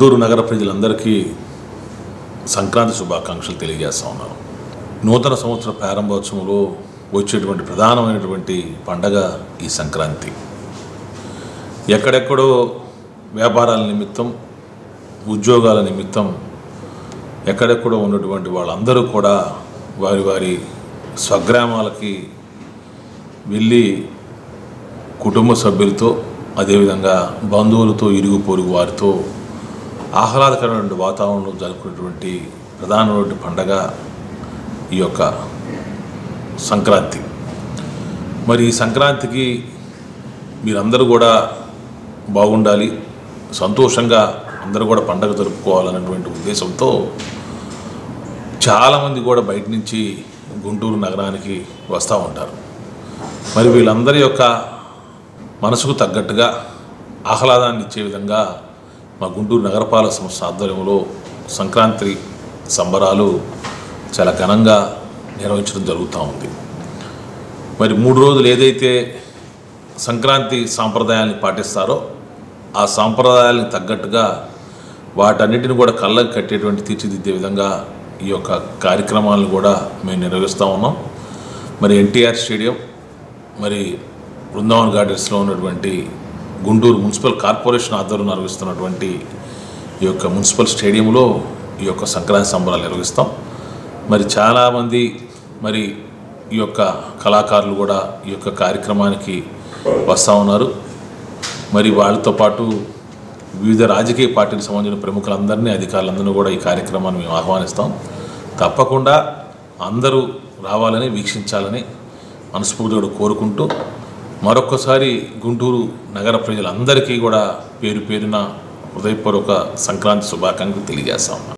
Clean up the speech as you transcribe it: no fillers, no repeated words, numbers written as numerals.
గుంటూరు నగర ప్రజలందరికీ సంక్రాంతి శుభాకాంక్షలు తెలియజేస్తా ఉన్నాను. నూతన సంవత్సర ప్రారంభోత్సవంలో వచ్చేటువంటి ప్రధానమైనటువంటి పండగ ఈ సంక్రాంతి. ఎక్కడెక్కడో వ్యాపారాల నిమిత్తం, ఉద్యోగాల నిమిత్తం ఎక్కడెక్కడో ఉన్నటువంటి వాళ్ళందరూ కూడా వారి వారి స్వగ్రామాలకి వెళ్ళి కుటుంబ సభ్యులతో, అదేవిధంగా బంధువులతో, ఇరుగు పొరుగు వారితో ఆహ్లాదకరమైన వాతావరణంలో జరుపుకునేటువంటి ప్రధానమైన పండగ ఈ యొక్క సంక్రాంతి. మరి ఈ సంక్రాంతికి మీరందరూ కూడా బాగుండాలి, సంతోషంగా అందరూ కూడా పండగ జరుపుకోవాలనేటువంటి ఉద్దేశంతో చాలామంది కూడా బయట నుంచి గుంటూరు నగరానికి వస్తూ ఉంటారు. మరి వీళ్ళందరి యొక్క మనసుకు తగ్గట్టుగా ఆహ్లాదాన్ని ఇచ్చే విధంగా మా గుంటూరు నగరపాలక సంస్థ ఆధ్వర్యంలో సంక్రాంతి సంబరాలు చాలా ఘనంగా నిర్వహించడం జరుగుతూ ఉంది. మరి 3 రోజులు ఏదైతే సంక్రాంతి సాంప్రదాయాన్ని పాటిస్తారో ఆ సాంప్రదాయాలకు తగ్గట్టుగా వాటన్నిటిని కూడా కళ్ళకు కట్టేటువంటి తీర్చిదిద్దే విధంగా ఈ యొక్క కార్యక్రమాలను కూడా మేము నిర్వహిస్తూ ఉన్నాం. మరి ఎన్టీఆర్ స్టేడియం, మరి బృందావన్ గార్డెన్స్లో ఉన్నటువంటి గుంటూరు మున్సిపల్ కార్పొరేషన్ ఆధ్వర్యంలో నిర్వహిస్తున్నటువంటి ఈ యొక్క మున్సిపల్ స్టేడియంలో ఈ యొక్క సంక్రాంతి సంబరాలు నిర్వహిస్తాం. మరి చాలామంది మరి ఈ యొక్క కళాకారులు కూడా ఈ యొక్క కార్యక్రమానికి వస్తూ ఉన్నారు. మరి వాళ్ళతో పాటు వివిధ రాజకీయ పార్టీలకు సంబంధించిన ప్రముఖులందరినీ, అధికారులందరినీ కూడా ఈ కార్యక్రమాన్ని మేము ఆహ్వానిస్తాం. తప్పకుండా అందరూ రావాలని, వీక్షించాలని మనస్ఫూర్తిగా కోరుకుంటూ మరొక్కసారి గుంటూరు నగర ప్రజలందరికీ కూడా పేరు పేరున హృదయపూర్వక సంక్రాంతి శుభాకాంక్షలు తెలియజేస్తాం.